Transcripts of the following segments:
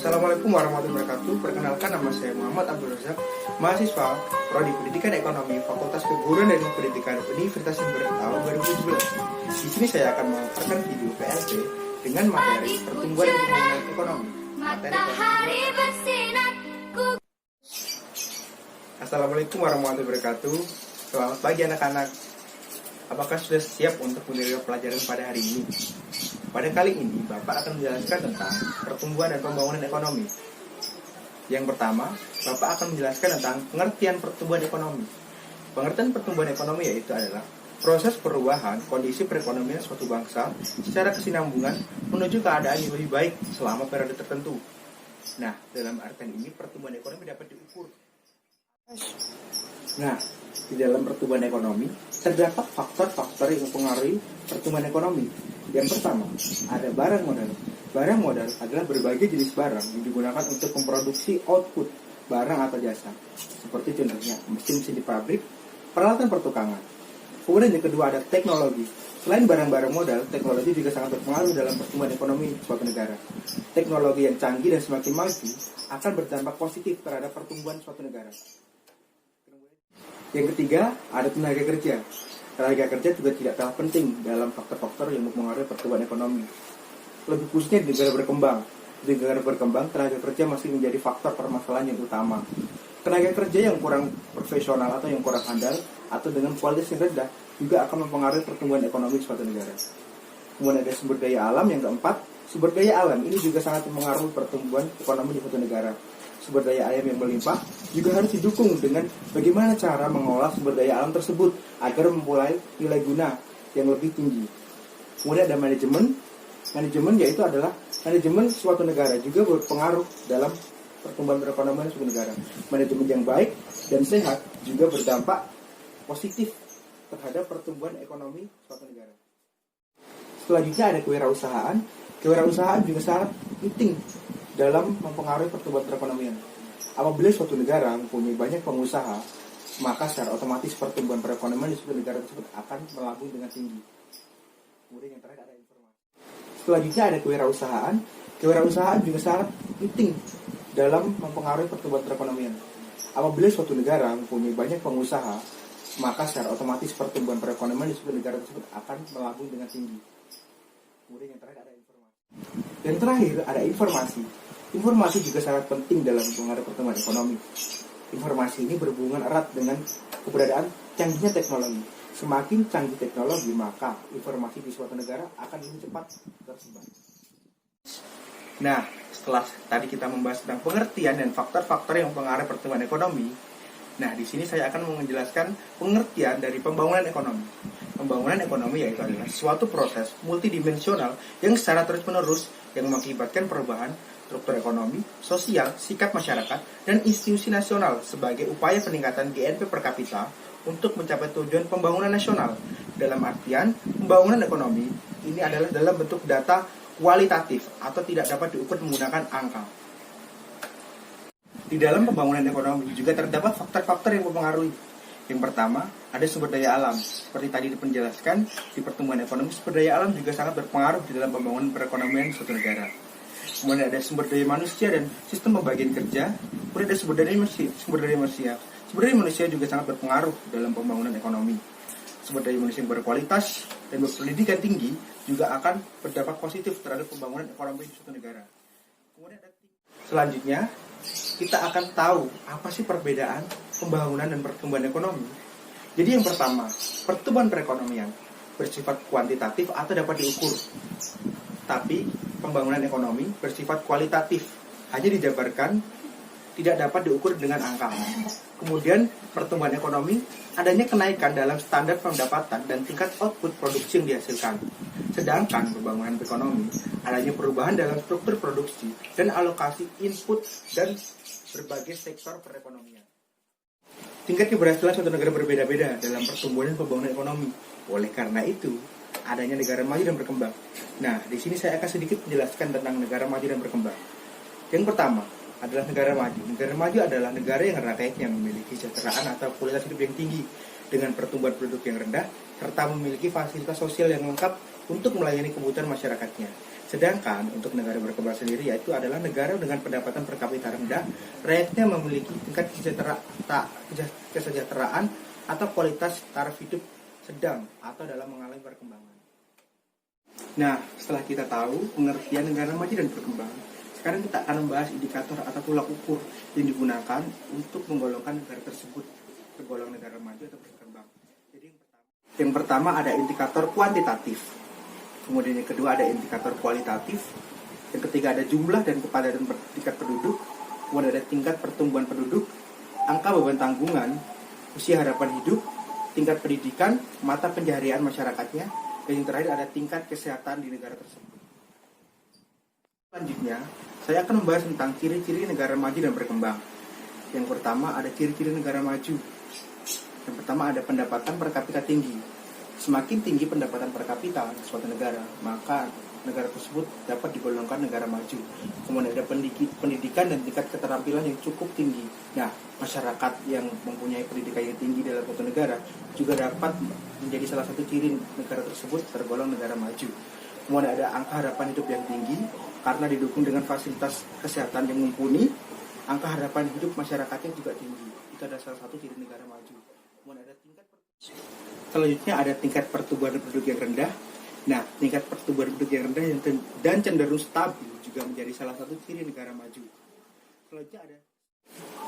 Assalamualaikum warahmatullahi wabarakatuh. Perkenalkan, nama saya Muhammad Abdul Razak, mahasiswa Prodi Pendidikan Ekonomi Fakultas Keguruan dan Pendidikan Universitas Jember tahun 2017. Di sini saya akan memaparkan video PLT dengan materi pertumbuhan dan pembangunan ekonomi. Assalamualaikum warahmatullahi wabarakatuh. Selamat pagi anak-anak. Apakah sudah siap untuk menerima pelajaran pada hari ini? Pada kali ini, Bapak akan menjelaskan tentang pertumbuhan dan pembangunan ekonomi. Yang pertama, Bapak akan menjelaskan tentang pengertian pertumbuhan ekonomi. Pengertian pertumbuhan ekonomi yaitu adalah proses perubahan kondisi perekonomian suatu bangsa secara kesinambungan menuju keadaan yang lebih baik selama periode tertentu. Nah, dalam artian ini pertumbuhan ekonomi dapat diukur. Nah, di dalam pertumbuhan ekonomi terdapat faktor-faktor yang mempengaruhi pertumbuhan ekonomi. Yang pertama, ada barang modal. Barang modal adalah berbagai jenis barang yang digunakan untuk memproduksi output barang atau jasa. Seperti contohnya mesin-mesin di pabrik, peralatan pertukangan. Kemudian yang kedua ada teknologi. Selain barang-barang modal, teknologi juga sangat berpengaruh dalam pertumbuhan ekonomi suatu negara. Teknologi yang canggih dan semakin maju akan berdampak positif terhadap pertumbuhan suatu negara. Yang ketiga, ada tenaga kerja. Tenaga kerja juga tidak kalah penting dalam faktor-faktor yang mempengaruhi pertumbuhan ekonomi. Lebih khususnya di negara berkembang. Di negara berkembang, tenaga kerja masih menjadi faktor permasalahan yang utama. Tenaga kerja yang kurang profesional atau yang kurang handal atau dengan kualitas yang rendah juga akan mempengaruhi pertumbuhan ekonomi suatu negara. Kemudian ada sumber daya alam. Yang keempat, sumber daya alam ini juga sangat mempengaruhi pertumbuhan ekonomi di suatu negara. Sumber daya alam yang melimpah juga harus didukung dengan bagaimana cara mengolah sumber daya alam tersebut agar memulai nilai guna yang lebih tinggi. Kemudian ada manajemen. Manajemen yaitu adalah manajemen suatu negara juga berpengaruh dalam pertumbuhan perekonomian suatu negara. Manajemen yang baik dan sehat juga berdampak positif terhadap pertumbuhan ekonomi suatu negara. Selanjutnya ada kewirausahaan. Kewirausahaan juga sangat penting dalam mempengaruhi pertumbuhan perekonomian. Apabila suatu negara mempunyai banyak pengusaha, maka secara otomatis pertumbuhan perekonomian di suatu negara tersebut akan melambung dengan tinggi. Kemudian yang terakhir ada informasi. Selanjutnya ada kewirausahaan. Kewirausahaan juga sangat penting dalam mempengaruhi pertumbuhan perekonomian. Apabila suatu negara mempunyai banyak pengusaha, maka secara otomatis pertumbuhan perekonomian di suatu negara tersebut akan melambung dengan tinggi. Kemudian yang terakhir ada informasi. Dan terakhir ada informasi. Informasi juga sangat penting dalam mempengaruhi pertumbuhan ekonomi. Informasi ini berhubungan erat dengan keberadaan canggihnya teknologi. Semakin canggih teknologi, maka informasi di suatu negara akan lebih cepat tersebar. Nah, setelah tadi kita membahas tentang pengertian dan faktor-faktor yang mempengaruhi pertumbuhan ekonomi, nah di sini saya akan menjelaskan pengertian dari pembangunan ekonomi. Pembangunan ekonomi yaitu adalah suatu proses multidimensional yang secara terus-menerus yang mengakibatkan perubahan struktur ekonomi, sosial, sikap masyarakat, dan institusi nasional sebagai upaya peningkatan GNP per kapita untuk mencapai tujuan pembangunan nasional. Dalam artian, pembangunan ekonomi ini adalah dalam bentuk data kualitatif atau tidak dapat diukur menggunakan angka. Di dalam pembangunan ekonomi juga terdapat faktor-faktor yang mempengaruhi. Yang pertama, ada sumber daya alam. Seperti tadi dipenjelaskan, di pertumbuhan ekonomi, sumber daya alam juga sangat berpengaruh di dalam pembangunan perekonomian suatu negara. Kemudian ada sumber daya manusia dan sistem pembagian kerja. Kemudian ada sumber daya manusia. Sumber daya manusia juga sangat berpengaruh dalam pembangunan ekonomi. Sumber daya manusia yang berkualitas dan berpendidikan tinggi juga akan berdampak positif terhadap pembangunan ekonomi suatu negara. Kemudian ada selanjutnya, kita akan tahu apa sih perbedaan pembangunan dan pertumbuhan ekonomi. Jadi yang pertama, pertumbuhan perekonomian bersifat kuantitatif atau dapat diukur. Tapi pembangunan ekonomi bersifat kualitatif, hanya dijabarkan, tidak dapat diukur dengan angka. Kemudian pertumbuhan ekonomi adanya kenaikan dalam standar pendapatan dan tingkat output produksi yang dihasilkan. Sedangkan pembangunan ekonomi adanya perubahan dalam struktur produksi dan alokasi input dan berbagai sektor perekonomian. Tingkat keberhasilan suatu negara berbeda-beda dalam pertumbuhan dan pembangunan ekonomi. Oleh karena itu, adanya negara maju dan berkembang. Nah, di sini saya akan sedikit menjelaskan tentang negara maju dan berkembang. Yang pertama adalah negara maju. Negara maju adalah negara yang rakyatnya memiliki kesejahteraan atau kualitas hidup yang tinggi dengan pertumbuhan penduduk yang rendah serta memiliki fasilitas sosial yang lengkap untuk melayani kebutuhan masyarakatnya. Sedangkan untuk negara berkembang sendiri yaitu adalah negara dengan pendapatan per kapita rendah, rakyatnya memiliki tingkat kesejahteraan atau kualitas taraf hidup sedang atau dalam mengalami perkembangan. Nah, setelah kita tahu pengertian negara maju dan berkembang, sekarang kita akan membahas indikator atau tolak ukur yang digunakan untuk menggolongkan negara tersebut tergolong negara maju atau berkembang. Jadi yang pertama ada indikator kuantitatif. Kemudian yang kedua ada indikator kualitatif. Yang ketiga ada jumlah dan kepadatan tingkat penduduk. Kemudian ada tingkat pertumbuhan penduduk, angka beban tanggungan, usia harapan hidup, tingkat pendidikan, mata pencaharian masyarakatnya, dan yang terakhir ada tingkat kesehatan di negara tersebut. Selanjutnya, saya akan membahas tentang ciri-ciri negara maju dan berkembang. Yang pertama ada ciri-ciri negara maju. Yang pertama ada pendapatan per kapita tinggi. Semakin tinggi pendapatan per kapita di suatu negara, maka negara tersebut dapat digolongkan negara maju. Kemudian ada pendidikan dan tingkat keterampilan yang cukup tinggi. Nah, masyarakat yang mempunyai pendidikan yang tinggi dalam suatu negara juga dapat menjadi salah satu ciri negara tersebut tergolong negara maju. Kemudian ada angka harapan hidup yang tinggi karena didukung dengan fasilitas kesehatan yang mumpuni. Angka harapan hidup masyarakatnya juga tinggi. Itu adalah salah satu ciri negara maju. Kemudian ada selanjutnya ada tingkat pertumbuhan penduduk yang rendah. Nah, tingkat pertumbuhan penduduk yang rendah dan cenderung stabil juga menjadi salah satu ciri negara maju. Selanjutnya ada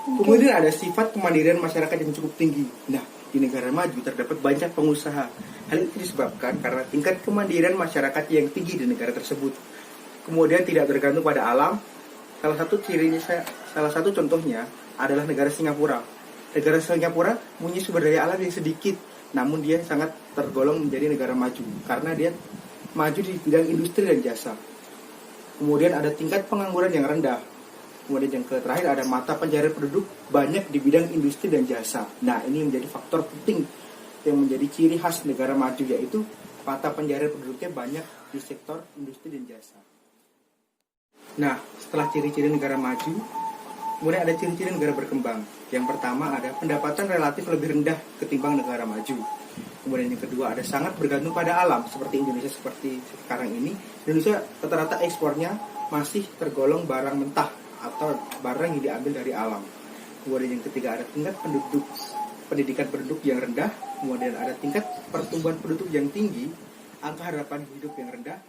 kemudian ada sifat kemandirian masyarakat yang cukup tinggi. Nah, di negara maju terdapat banyak pengusaha. Hal itu disebabkan karena tingkat kemandirian masyarakat yang tinggi di negara tersebut. Kemudian tidak tergantung pada alam. Salah satu contohnya adalah negara Singapura. Negara Singapura punya sumber daya alam yang sedikit, namun dia sangat tergolong menjadi negara maju karena dia maju di bidang industri dan jasa. Kemudian ada tingkat pengangguran yang rendah. Kemudian yang terakhir ada mata pencaharian penduduk banyak di bidang industri dan jasa. Nah, ini menjadi faktor penting yang menjadi ciri khas negara maju, yaitu mata pencaharian penduduknya banyak di sektor industri dan jasa. Nah, setelah ciri-ciri negara maju, kemudian ada ciri-ciri negara berkembang. Yang pertama ada pendapatan relatif lebih rendah ketimbang negara maju. Kemudian yang kedua ada sangat bergantung pada alam, seperti Indonesia seperti sekarang ini. Indonesia rata-rata ekspornya masih tergolong barang mentah atau barang yang diambil dari alam. Kemudian yang ketiga ada tingkat pendidikan penduduk yang rendah. Kemudian ada tingkat pertumbuhan penduduk yang tinggi, angka harapan hidup yang rendah,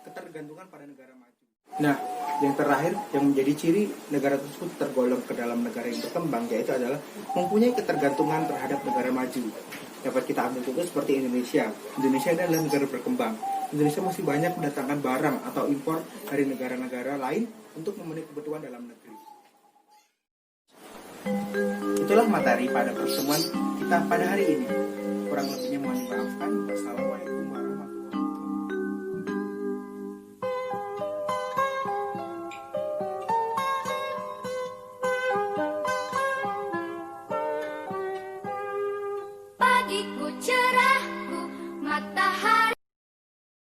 ketergantungan pada negara maju. Nah, yang terakhir yang menjadi ciri negara tersebut tergolong ke dalam negara yang berkembang, yaitu adalah mempunyai ketergantungan terhadap negara maju. Dapat kita ambil contoh seperti Indonesia. Indonesia adalah negara berkembang. Indonesia masih banyak mendatangkan barang atau impor dari negara-negara lain untuk memenuhi kebutuhan dalam negeri. Itulah materi pada pertemuan kita pada hari ini. Kurang lebihnya mohon dimaafkan. Wassalamualaikum warahmatullahi wabarakatuh.